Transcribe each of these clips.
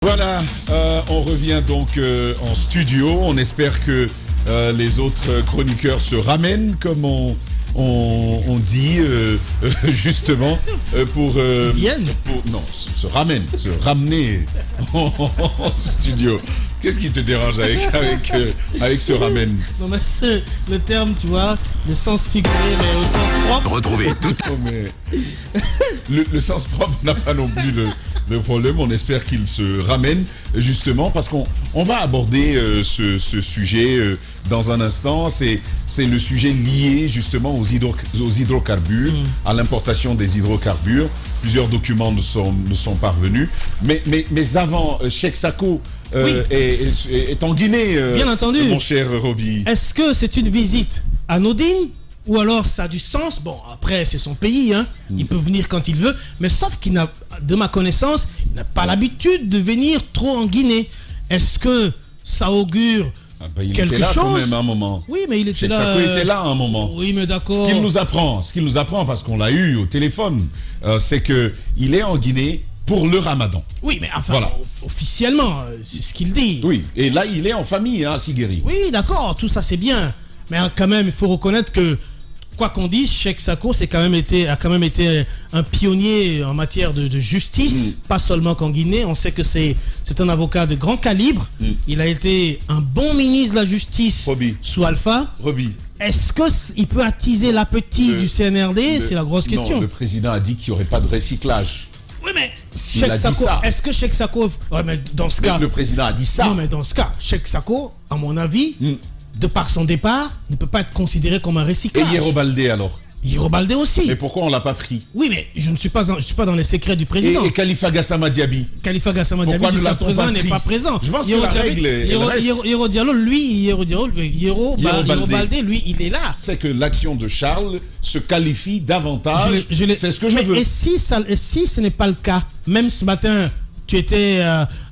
Voilà, on revient donc en studio. On espère que les autres chroniqueurs se ramènent, comme on dit justement pour se ramener en studio. Qu'est-ce qui te dérange avec ce ramène? Non mais c'est le terme, tu vois, le sens figuré mais au sens propre. Retrouvez tout. Non, mais le sens propre n'a pas non plus le problème. On espère qu'il se ramène justement parce qu'on va aborder ce sujet dans un instant. C'est le sujet lié justement aux hydrocarbures, à l'importation des hydrocarbures. Plusieurs documents nous sont parvenus. Mais avant, Cheikh Sako est en Guinée, bien entendu, mon cher Roby. Est-ce que c'est une visite anodine ou alors ça a du sens? Bon, après c'est son pays, hein. Il peut venir quand il veut, mais sauf qu'il n'a, de ma connaissance, il n'a pas l'habitude de venir trop en Guinée. Est-ce que ça augure il quelque était là chose quand même à un moment. Oui, mais il était Cheikh là. Sako était là à un moment. Oui, mais d'accord. Ce qu'il nous apprend, parce qu'on l'a eu au téléphone, c'est que il est en Guinée pour le Ramadan. Oui, mais enfin, voilà. Officiellement, c'est ce qu'il dit. Oui, et là, il est en famille, hein, à Siguiri. Oui, d'accord, tout ça c'est bien. Mais quand même, il faut reconnaître que, quoi qu'on dise, Cheikh Sako a quand même été un pionnier en matière de justice, pas seulement qu'en Guinée. On sait que c'est un avocat de grand calibre. Il a été un bon ministre de la Justice sous Alpha. Est-ce qu'il peut attiser l'appétit du CNRD? C'est la grosse question. Non, le président a dit qu'il n'y aurait pas de recyclage. Oui, mais Cheikh Sako, est-ce que Cheikh Sako... Ouais, mais dans ce cas... Le président a dit ça. Non, mais dans ce cas, Cheikh Sako, à mon avis, de par son départ, ne peut pas être considéré comme un recyclage. Et Yero Baldé alors? Yero Baldé aussi. Mais pourquoi on l'a pas pris? Oui, mais je ne suis pas dans les secrets du président. Et Khalifa Gassama Diaby? Khalifa Gassama Diaby jusqu'à présent n'est pas présent. Je pense que la règle est... Yero Diallo, lui, Yero Baldé, lui, il est là. C'est que l'action de Charles se qualifie davantage. C'est ce que je veux. Et si ce n'est pas le cas, même ce matin, tu étais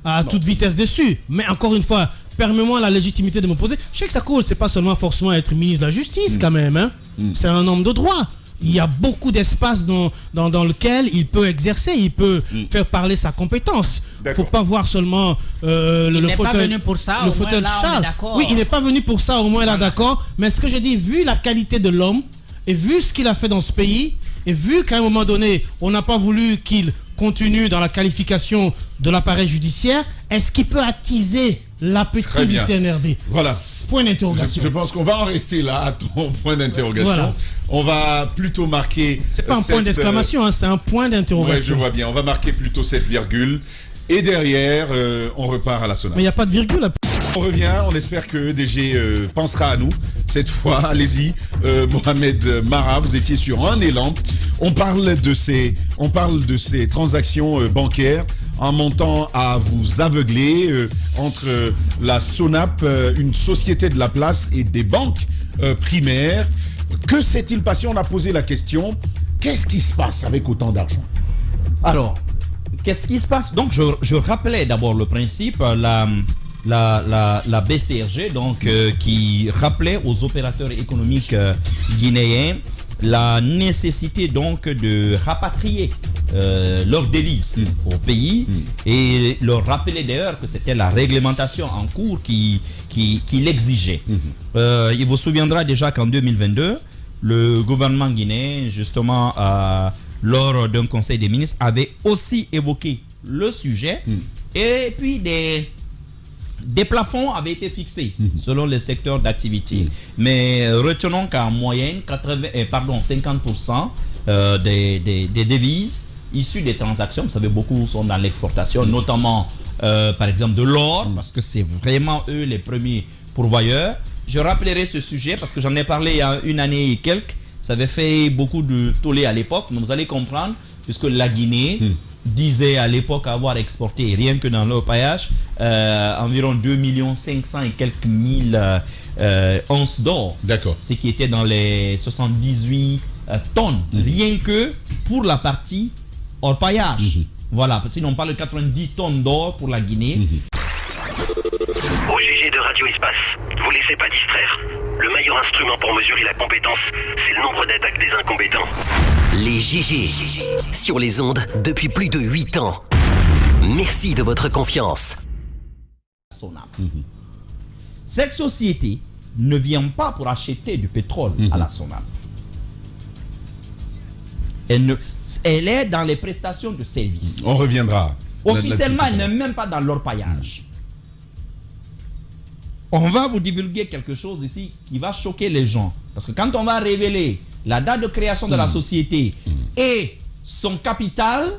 à toute vitesse dessus. Mais encore une fois, permets-moi la légitimité de me poser. Cheikh Sako, c'est pas seulement forcément être ministre de la Justice quand même. Hein. C'est un homme de droit. Il y a beaucoup d'espace dans lequel il peut exercer, il peut faire parler sa compétence. Il ne faut pas voir seulement le fauteuil de Charles. Oui, il n'est pas venu pour ça, au moins là, d'accord. Mais ce que je dis, vu la qualité de l'homme, et vu ce qu'il a fait dans ce pays, et vu qu'à un moment donné, on n'a pas voulu qu'il continue dans la qualification de l'appareil judiciaire, est-ce qu'il peut attiser l'appétit du CNRD? Voilà. Point d'interrogation. Je pense qu'on va en rester là à ton point d'interrogation. Voilà. On va plutôt marquer... C'est pas un point d'exclamation, hein, c'est un point d'interrogation. Oui, je vois bien. On va marquer plutôt cette virgule. Et derrière, on repart à la sonate. Mais il n'y a pas de virgule. On revient, on espère que DG pensera à nous. Cette fois, allez-y, Mohamed Mara, vous étiez sur un élan. On parle de ces transactions bancaires en montant à vous aveugler entre la SONAP, une société de la place, et des banques primaires. Que s'est-il passé? On a posé la question. Qu'est-ce qui se passe avec autant d'argent? Alors, qu'est-ce qui se passe? Donc, je rappelais d'abord le principe, la BCRG, donc, qui rappelait aux opérateurs économiques guinéens la nécessité donc de rapatrier leurs devises au pays, et leur rappeler d'ailleurs que c'était la réglementation en cours qui l'exigeait. Il vous souviendra déjà qu'en 2022, le gouvernement guinéen, justement, lors d'un conseil des ministres, avait aussi évoqué le sujet, et puis des plafonds avaient été fixés selon les secteurs d'activité. Mais retenons qu'en moyenne, 50% des devises issues des transactions, vous savez, beaucoup sont dans l'exportation, notamment par exemple de l'or, parce que c'est vraiment eux les premiers pourvoyeurs. Je rappellerai ce sujet parce que j'en ai parlé il y a une année et quelques. Ça avait fait beaucoup de tollé à l'époque, mais vous allez comprendre, puisque la Guinée disait à l'époque avoir exporté, rien que dans leur paillage, environ 2,5 et quelques mille onces d'or. D'accord. Ce qui était dans les 78 tonnes, rien que pour la partie hors paillage. Voilà, parce qu'on parle de 90 tonnes d'or pour la Guinée. Au GG de Radio Espace, vous laissez pas distraire. Le meilleur instrument pour mesurer la compétence, c'est le nombre d'attaques des incompétents. Les GG, sur les ondes depuis plus de 8 ans. Merci de votre confiance. Sonap. Cette société ne vient pas pour acheter du pétrole à la Sonap. Elle est dans les prestations de services. On reviendra. Officiellement, elle là-dessus. n'est même pas dans l'orpaillage. On va vous divulguer quelque chose ici qui va choquer les gens. Parce que quand on va révéler la date de création de la société et son capital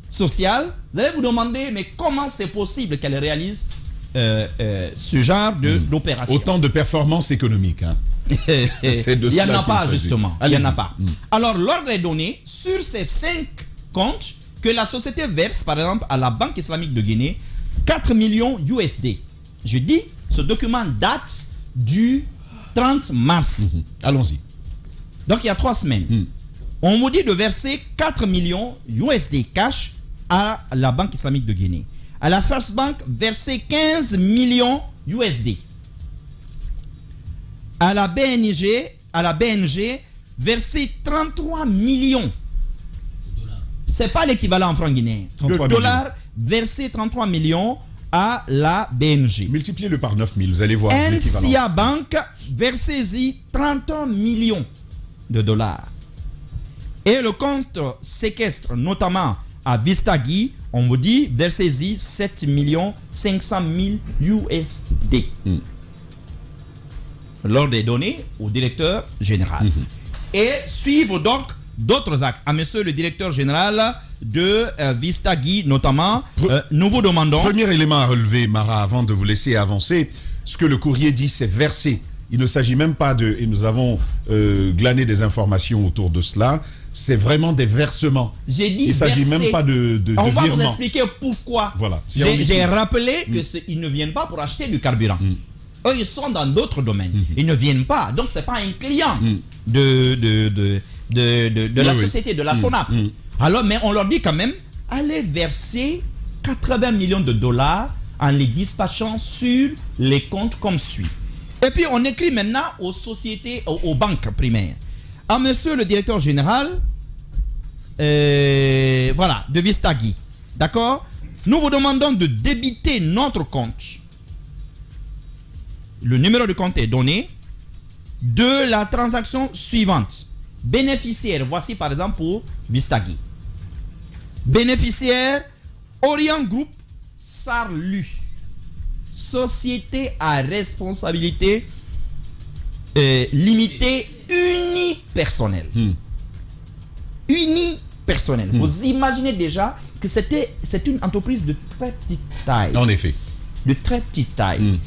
social, vous allez vous demander, mais comment c'est possible qu'elle réalise ce genre d'opération? Autant de performances économiques. Hein. C'est de Il n'y en cela a qu'il pas, s'agit. justement. Il n'y en a Allez-y. pas. Alors, l'ordre est donné sur ces 5 comptes que la société verse, par exemple, à la Banque islamique de Guinée, 4 millions USD. Je dis, ce document date du 30 mars. Allons-y. Donc, il y a 3 semaines. On vous dit de verser 4 millions USD cash à la Banque islamique de Guinée. À la First Bank, verser 15 millions USD. À la BNG, verser 33 millions. C'est pas l'équivalent en francs guinéens. 33 De dollars, verser 33 millions à la BNG. Multipliez-le par 9000, vous allez voir l'équivalent. NCA Bank, versez-y 31 millions de dollars. Et le compte séquestre, notamment à Vistagui, on vous dit, versez-y 7 500 000 USD. L'ordre est donné au directeur général. Et suivent donc d'autres actes. À monsieur le directeur général de Vistagui, notamment, nous vous demandons... Premier élément à relever, Mara, avant de vous laisser avancer, ce que le courrier dit, c'est verser. Il ne s'agit même pas de... Et nous avons glané des informations autour de cela. C'est vraiment des versements. J'ai dit il ne s'agit verser. même pas de On va virement. vous expliquer pourquoi. Voilà. Si on J'ai dit- rappelé qu'ils ne viennent pas pour acheter du carburant. Eux, ils sont dans d'autres domaines. Ils ne viennent pas. Donc, ce n'est pas un client de la Oui, oui. société, de la SONAP. Alors, mais on leur dit quand même, allez verser 80 millions de dollars en les dispatchant sur les comptes comme suit. Et puis, on écrit maintenant aux sociétés, aux banques primaires. À monsieur le directeur général, voilà, de Vistagui. D'accord? Nous vous demandons de débiter notre compte. Le numéro de compte est donné de la transaction suivante. Bénéficiaire, voici par exemple pour Vistagui. Bénéficiaire, Orient Group Sarlu. Société à responsabilité limitée unipersonnelle. Unipersonnelle. Vous imaginez déjà que c'est une entreprise de très petite taille. En effet. De très petite taille.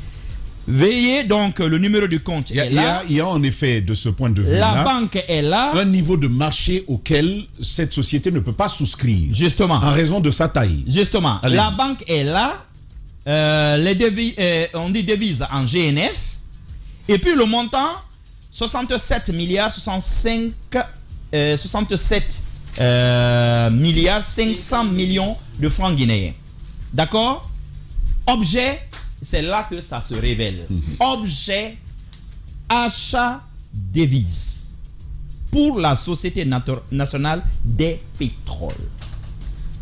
Veillez donc, le numéro du compte est là. Il y a en effet, de ce point de La vue-là, banque est là. un niveau de marché auquel cette société ne peut pas souscrire. Justement. En raison de sa taille. Justement. Allez-y. La banque est là. On dit devise en GNF. Et puis le montant, 67 milliards 65 67 milliards 500 millions de francs guinéens. D'accord? Objet, c'est là que ça se révèle. Objet, achat devise pour la Société nationale des pétroles.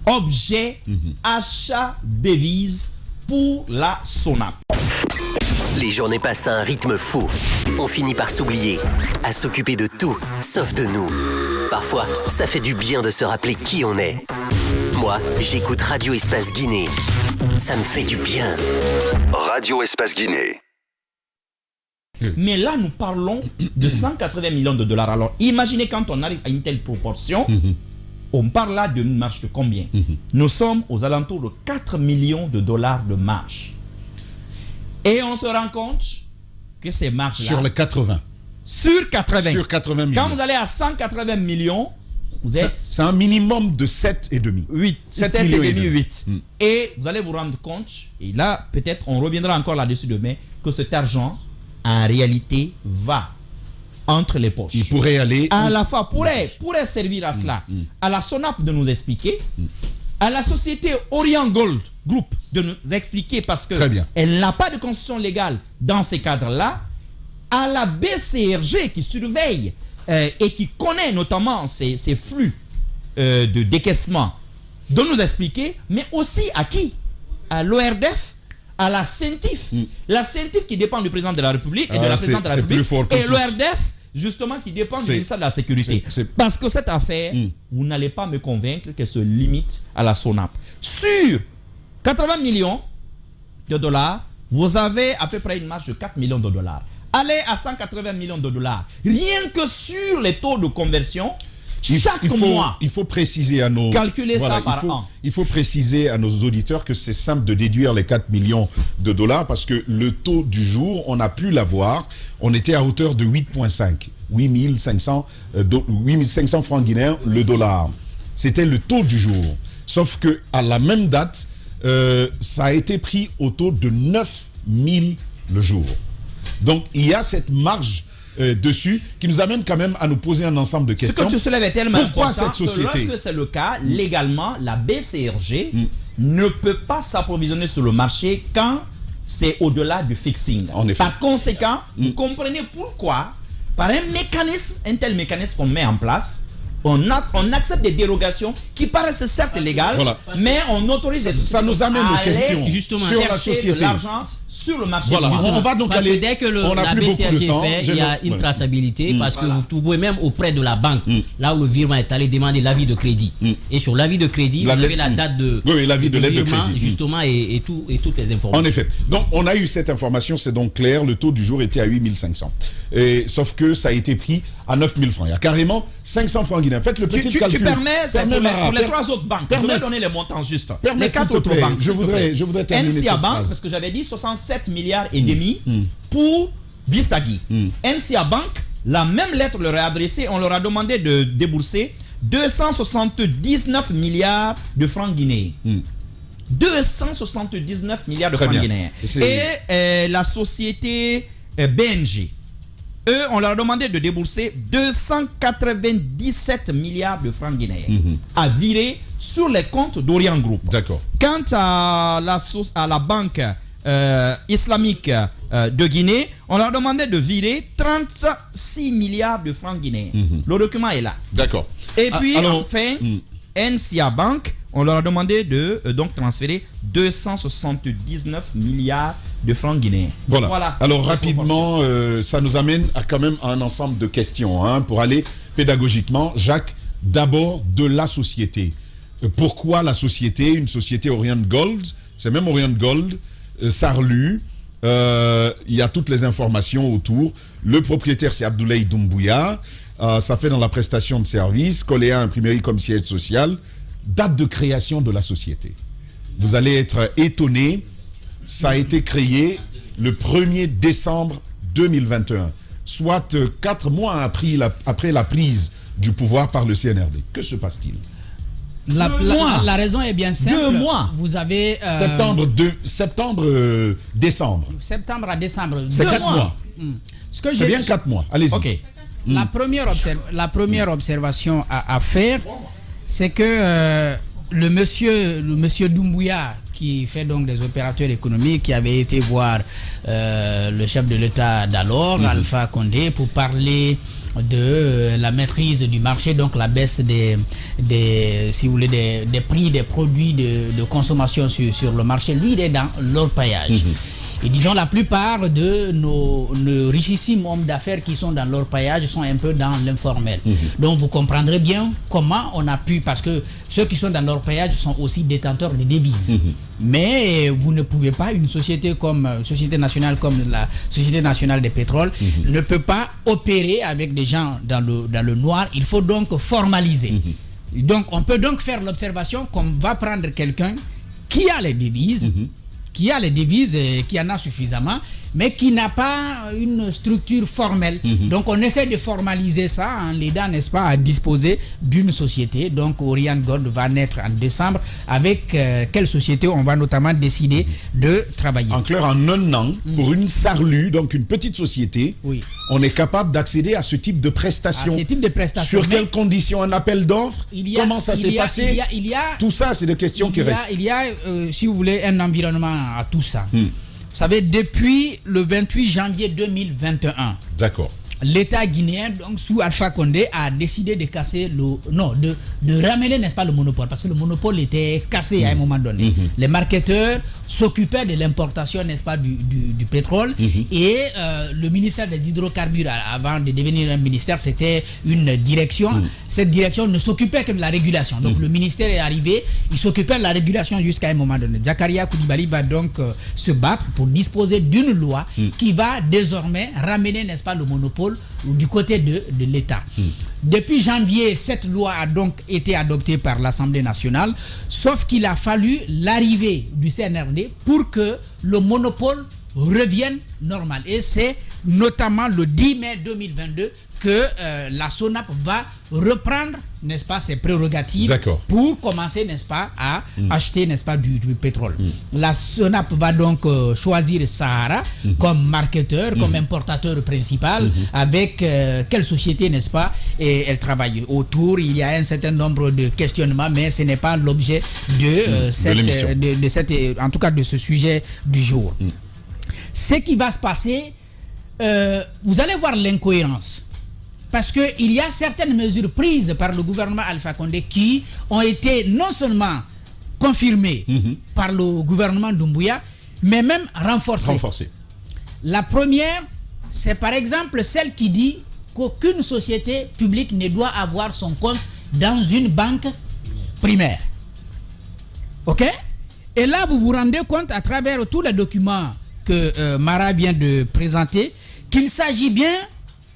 Objet, achat devise pour la SONAP. Les journées passent à un rythme fou. On finit par s'oublier, à s'occuper de tout, sauf de nous. Parfois, ça fait du bien de se rappeler qui on est. Moi, j'écoute Radio Espace Guinée. Ça me fait du bien. Radio Espace Guinée. Mais là, nous parlons de 180 millions de dollars. Alors, imaginez quand on arrive à une telle proportion, on parle là d'une marge de combien? Nous sommes aux alentours de 4 millions de dollars de marge. Et on se rend compte que ces marges-là... Sur les 80. Sur 80. Sur 80 millions. Quand vous allez à 180 millions, vous êtes... C'est un minimum de 7,5. 8, 7 7 millions et et demi, demi. 8. Et vous allez vous rendre compte, et là, peut-être, on reviendra encore là-dessus demain, que cet argent, en réalité, va entre les poches. Il pourrait aller... À la fois, pourrait servir à cela. À la SONAP de nous expliquer, à la société Orient Gold Group de nous expliquer parce Très bien. qu'elle n'a pas de constitution légale dans ces cadres-là, à la BCRG qui surveille et qui connaît notamment ces flux de décaissement de nous expliquer, mais aussi à qui? À l'ORDF, à la CENTIF. La CENTIF qui dépend du président de la République et de la présidente de la République. Et l'ORDF, justement, qui dépend du ministère de la Sécurité. Parce que cette affaire, vous n'allez pas me convaincre qu'elle se limite à la SONAP. Sur 80 millions de dollars, vous avez à peu près une marge de 4 millions de dollars. Allez à 180 millions de dollars. Rien que sur les taux de conversion, chaque mois. Il faut préciser à nos... Calculer ça par an. Il faut préciser à nos auditeurs que c'est simple de déduire les 4 millions de dollars parce que le taux du jour, on a pu l'avoir. On était à hauteur de 8,5. 8500 francs guinéens le dollar. C'était le taux du jour. Sauf que à la même date, ça a été pris au taux de 9000 le jour. Donc il y a cette marge dessus qui nous amène quand même à nous poser un ensemble de questions. Ce que tu soulèves est tellement Pourquoi important cette société? que lorsque c'est le cas, légalement, la BCRG ne peut pas s'approvisionner sur le marché quand c'est au-delà du fixing. En effet. Par conséquent, vous comprenez pourquoi, par un tel mécanisme qu'on met en place, on accepte des dérogations qui paraissent certes légales, mais on autorise ça nous amène aux questions justement sur la société. De l'argent sur le marché. Voilà, on va donc parce aller. Que dès que on la BCRG fait, il y a une traçabilité parce que vous pouvez même auprès de la banque, là où le virement est allé, demander l'avis de crédit. Et sur l'avis de crédit, vous avez la date de l'avis de l'aide de virement, crédit. justement, et toutes les informations. En effet. Donc, on a eu cette information, c'est donc clair. Le taux du jour était à 8500. Sauf que ça a été pris à 9000 francs. Il y a carrément 500 francs guinéens. Faites le petit calcul. Tu permets, pour les 3 autres banques, je vais donner les montants justes. Les 4 autres banques. Je voudrais terminer cette Bank, phrase. parce que j'avais dit 67 milliards et demi pour Vistagui. NCA Bank, la même lettre leur est adressée. On leur a demandé de débourser 279 milliards de francs guinéens. 279 milliards de francs guinéens. Et la société BNG, eux, on leur a demandé de débourser 297 milliards de francs guinéens à virer sur les comptes d'Orient Group. D'accord. Quant à la banque islamique de Guinée, on leur a demandé de virer 36 milliards de francs guinéens. Le document est là. D'accord. Et puis, enfin, NCA Bank, on leur a demandé de donc transférer 279 milliards de francs guinéens. Voilà. Alors rapidement, ça nous amène à quand même à un ensemble de questions pour aller pédagogiquement. Jacques, d'abord de la société. Pourquoi la société? Une société Orient Gold, c'est même Orient Gold, Sarlu. Il y a toutes les informations autour. Le propriétaire, c'est Abdoulaye Doumbouya. Ça fait dans la prestation de services. Coléa Imprimerie comme siège social. Date de création de la société. Vous allez être étonné. Ça a été créé le 1er décembre 2021, soit 4 mois après la prise du pouvoir par le CNRD. Que se passe-t-il? La raison est bien simple. 2 mois. Vous avez décembre. Septembre à décembre. C'est 4 mois. C'est bien 4 mois. Allez-y. Ok. La première observation à faire, c'est que le monsieur Doumbouya, qui fait donc des opérateurs économiques, qui avait été voir le chef de l'État d'alors, Alpha Condé, pour parler de la maîtrise du marché, donc la baisse des prix des produits de consommation sur le marché. Lui, il est dans l'orpaillage. Et disons, la plupart de nos richissimes hommes d'affaires qui sont dans l'orpaillage sont un peu dans l'informel. Donc vous comprendrez bien comment on a pu, parce que ceux qui sont dans l'orpaillage sont aussi détenteurs de devises. Mais vous ne pouvez pas, une société nationale comme la Société nationale des pétroles ne peut pas opérer avec des gens dans le noir. Il faut donc formaliser. Donc on peut donc faire l'observation qu'on va prendre quelqu'un qui a les devises, qui en a suffisamment, mais qui n'a pas une structure formelle. Donc on essaie de formaliser ça en l'aidant, n'est-ce pas, à disposer d'une société. Donc Orient Gold va naître en décembre. Avec quelle société on va notamment décider de travailler. En clair, en un an, pour une Sarlu, donc une petite société, on est capable d'accéder à ce type de prestations. Sur quelles conditions? Un appel d'offres? Comment ça s'est passé? Tout ça, c'est des questions qui restent. Il y a, si vous voulez, un environnement à tout ça. Vous savez, depuis le 28 janvier 2021, d'accord, l'État guinéen, donc sous Alpha Condé, a décidé de casser de ramener, n'est-ce pas, le monopole, parce que le monopole était cassé à un moment donné. Les marketeurs s'occupaient de l'importation, n'est-ce pas, du pétrole, et le ministère des hydrocarbures, avant de devenir un ministère, c'était une direction. Cette direction ne s'occupait que de la régulation. Donc le ministère est arrivé, il s'occupait de la régulation jusqu'à un moment donné. Zakaria Koulibaly va donc se battre pour disposer d'une loi qui va désormais ramener, n'est-ce pas, le monopole du côté de l'État. Depuis janvier, cette loi a donc été adoptée par l'Assemblée nationale, sauf qu'il a fallu l'arrivée du CNRD pour que le monopole revienne normal. Et c'est notamment le 10 mai 2022 que la SONAP va reprendre, n'est-ce pas, ses prérogatives pour commencer, n'est-ce pas, à acheter, n'est-ce pas, du pétrole. La SONAP va donc choisir Sahara comme marketeur, comme importateur principal, avec quelle société, n'est-ce pas, et elle travaille autour. Il y a un certain nombre de questionnements, mais ce n'est pas l'objet de cette, en tout cas de ce sujet du jour. Ce qui va se passer, vous allez voir l'incohérence. Parce qu'il y a certaines mesures prises par le gouvernement Alpha Condé qui ont été non seulement confirmées par le gouvernement Doumbouya, mais même renforcées. La première, c'est par exemple celle qui dit qu'aucune société publique ne doit avoir son compte dans une banque primaire. Ok? Et là, vous vous rendez compte à travers tous les documents que Mara vient de présenter qu'il s'agit bien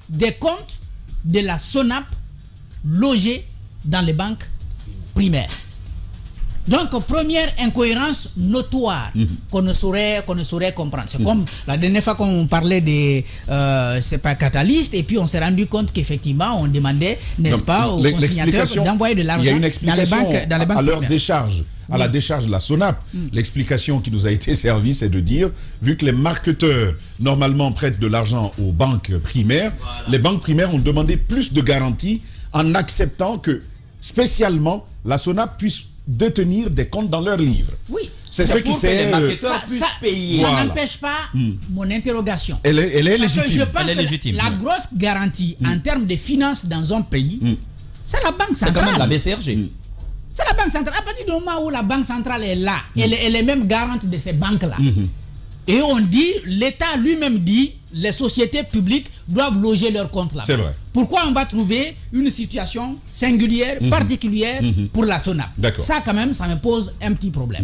des comptes de la SONAP logés dans les banques primaires. Donc, première incohérence notoire qu'on ne saurait comprendre. C'est comme la dernière fois qu'on parlait des c'est pas catalystes, et puis on s'est rendu compte qu'effectivement on demandait, n'est-ce pas, aux consignateurs d'envoyer de l'argent dans les banques à leur décharge. À la décharge de la SONAP, l'explication qui nous a été servie, c'est de dire, vu que les marketeurs, normalement, prêtent de l'argent aux banques primaires, les banques primaires ont demandé plus de garanties en acceptant que, spécialement, la SONAP puisse détenir des comptes dans leurs livres. Oui. C'est ce qui s'est... Ça n'empêche pas mon interrogation. Elle est légitime. Je pense que la grosse garantie en termes de finances dans un pays, c'est la banque centrale. C'est quand même la BCRG. C'est la banque centrale. À partir du moment où la banque centrale est là, elle est même garante de ces banques-là. Et on dit, l'État lui-même dit, les sociétés publiques doivent loger leurs comptes là. C'est vrai. Pourquoi on va trouver une situation singulière, particulière pour la SONAP? Ça, quand même, ça me pose un petit problème.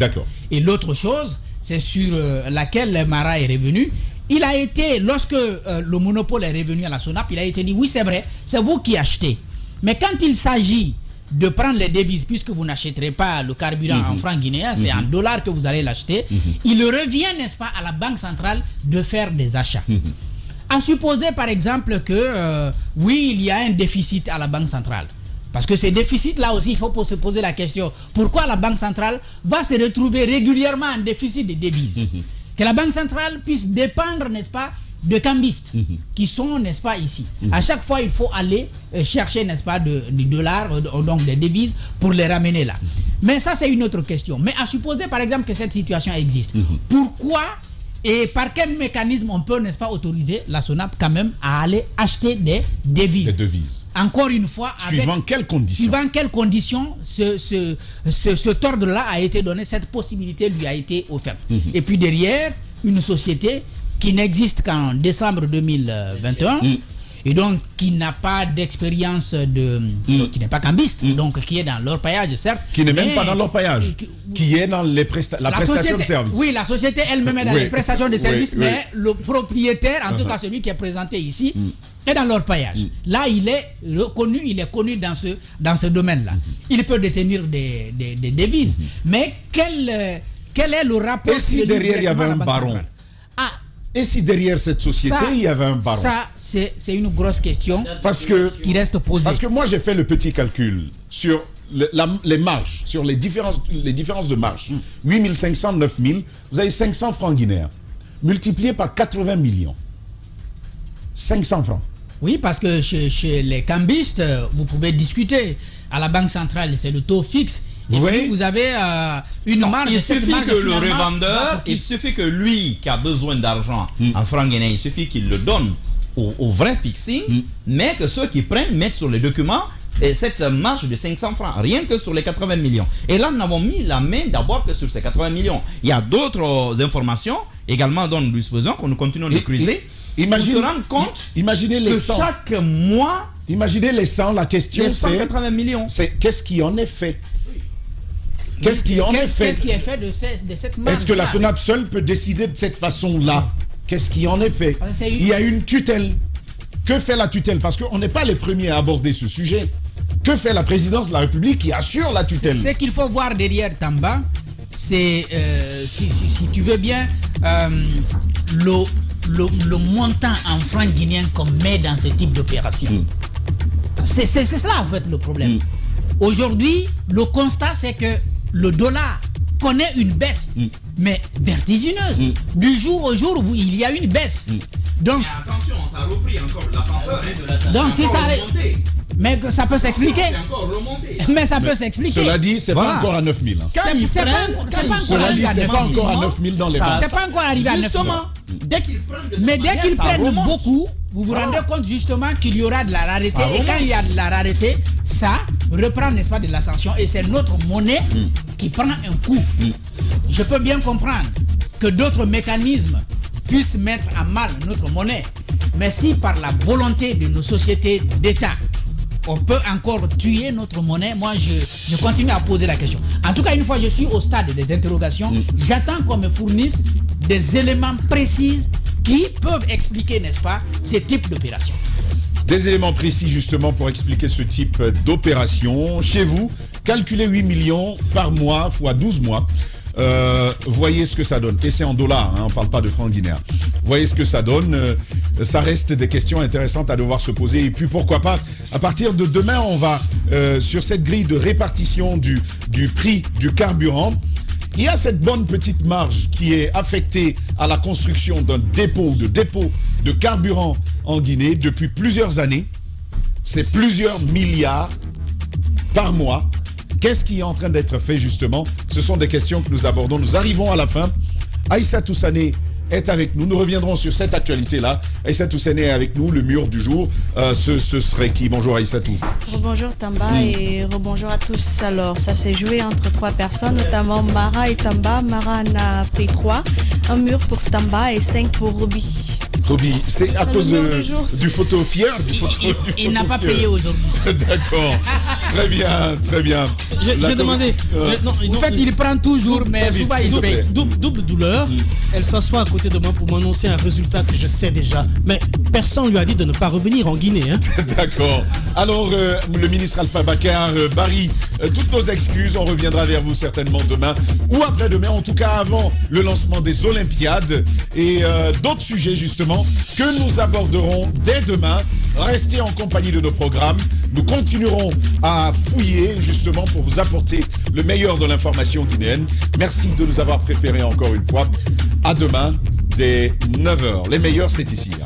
Et l'autre chose, c'est sur laquelle Mara est revenu. Il a été, lorsque le monopole est revenu à la SONAP, il a été dit, oui, c'est vrai, c'est vous qui achetez. Mais quand il s'agit de prendre les devises, puisque vous n'achèterez pas le carburant en francs guinéens, c'est en dollars que vous allez l'acheter, il revient, n'est-ce pas, à la banque centrale de faire des achats. À supposer par exemple que oui, il y a un déficit à la banque centrale. Parce que ces déficits-là aussi, il faut se poser la question, pourquoi la banque centrale va se retrouver régulièrement en déficit de devises? Que la banque centrale puisse dépendre, n'est-ce pas, de cambistes qui sont, n'est-ce pas, ici. À chaque fois, il faut aller chercher, n'est-ce pas, du dollar, donc des devises, pour les ramener là. Mais ça, c'est une autre question. Mais à supposer, par exemple, que cette situation existe, pourquoi et par quel mécanisme on peut, n'est-ce pas, autoriser la SONAP quand même à aller acheter des devises? Encore une fois, suivant quelles conditions? Suivant quelles conditions cet ordre-là a été donné, cette possibilité lui a été offerte. Et puis derrière, une société qui n'existe qu'en décembre 2021 et donc qui n'a pas d'expérience qui n'est pas cambiste, donc qui est dans l'orpaillage, certes. Qui n'est même pas dans l'orpaillage, qui est dans la prestation de service. Oui, la société elle-même est dans les prestations de services, mais le propriétaire, en tout cas celui qui est présenté ici, est dans l'orpaillage. Là, il est reconnu, il est connu dans ce domaine-là. Il peut détenir des devises, mais quel est le rapport? Et si derrière il y avait un baron? Et si derrière cette société, il y avait un baron? Ça, c'est une grosse question qui reste posée. Parce que moi, j'ai fait le petit calcul sur les marges, sur les différences de marge. 8500, 9000, vous avez 500 francs guinéens, multiplié par 80 millions. 500 francs. Oui, parce que chez les cambistes, vous pouvez discuter. À la banque centrale, c'est le taux fixe. Et puis vous avez une marge. Il suffit que le revendeur, il suffit que lui qui a besoin d'argent en francs guinéens, il suffit qu'il le donne au vrai fixing, mais que ceux qui prennent mettent sur les documents cette marge de 500 francs, rien que sur les 80 millions. Et là, nous avons mis la main d'abord que sur ces 80 millions. Il y a d'autres informations également dont nous disposons, que nous continuons de creuser. Imagine, pour se rendre compte imaginez les que 100. chaque mois, Imaginez les 100, la question les c'est 180 millions. qu'est-ce qui en est fait? Qu'est-ce qui en est fait? Qu'est-ce qui est fait de cette marge? Est-ce que la SONAP seule peut décider de cette façon-là? Qu'est-ce qui en est fait? Il y a une tutelle. Que fait la tutelle? Parce qu'on n'est pas les premiers à aborder ce sujet. Que fait la présidence de la République qui assure la tutelle? Ce qu'il faut voir derrière Tamba, c'est, si tu veux bien, le montant en francs guinéens qu'on met dans ce type d'opération. C'est cela en fait le problème. Aujourd'hui, le constat c'est que le dollar connaît une baisse, mais vertigineuse. Du jour au jour, il y a une baisse. Donc, mais attention, ça a repris encore l'ascenseur. Donc si ça... Mais ça peut s'expliquer. C'est encore remonté. Mais ça peut s'expliquer. Cela dit, c'est pas encore à 9000. C'est pas Cela dit, c'est pas encore à 9000 dans les banques. C'est pas encore arrivé à 9000. Justement, dès qu'ils prennent de Mais dès qu'ils prennent remonte. beaucoup, vous vous rendez compte justement qu'il y aura de la rareté. Et quand il y a de la rareté, ça reprend, n'est-ce pas, de l'ascension. Et c'est notre monnaie qui prend un coup. Je peux bien comprendre que d'autres mécanismes puissent mettre à mal notre monnaie. Mais si par la volonté de nos sociétés d'État, on peut encore tuer notre monnaie, moi je continue à poser la question. En tout cas, une fois je suis au stade des interrogations, j'attends qu'on me fournisse des éléments précis qui peuvent expliquer, n'est-ce pas, ce type d'opération. Des éléments précis justement pour expliquer ce type d'opération. Chez vous, calculez 8 millions par mois fois 12 mois. Voyez ce que ça donne. Et c'est en dollars, hein, on ne parle pas de francs guinéens. Voyez ce que ça donne. Ça reste des questions intéressantes à devoir se poser. Et puis pourquoi pas, à partir de demain, on va sur cette grille de répartition du prix du carburant. Il y a cette bonne petite marge qui est affectée à la construction d'un dépôt de carburant en Guinée depuis plusieurs années. C'est plusieurs milliards par mois. Qu'est-ce qui est en train d'être fait justement? Ce sont des questions que nous abordons. Nous arrivons à la fin. Aïssatou Sané est avec nous. Nous reviendrons sur cette actualité-là. Aïssatou Sané est avec nous. Le mur du jour, ce serait qui? Bonjour Aïssatou. Rebonjour Tamba et rebonjour à tous. Alors, ça s'est joué entre 3 personnes, notamment Mara et Tamba. Mara en a pris 3. Un mur pour Tamba et 5 pour Roby. Roby, c'est à cause du photo fier. Il n'a pas payé aujourd'hui. D'accord. Très bien, très bien. J'ai demandé. En fait, il prend toujours, mais souvent il paye. Double douleur. Elle s'assoit à côté de moi pour m'annoncer un résultat que je sais déjà. Mais personne lui a dit de ne pas revenir en Guinée. Hein. D'accord. Alors, le ministre Alpha Bakar, Barry, toutes nos excuses. On reviendra vers vous certainement demain ou après-demain. En tout cas, avant le lancement des Olympiades et d'autres sujets justement que nous aborderons dès demain. Restez en compagnie de nos programmes. Nous continuerons à fouiller justement pour vous apporter le meilleur de l'information guinéenne. Merci de nous avoir préférés encore une fois. À demain dès 9h. Les meilleurs, c'est ici.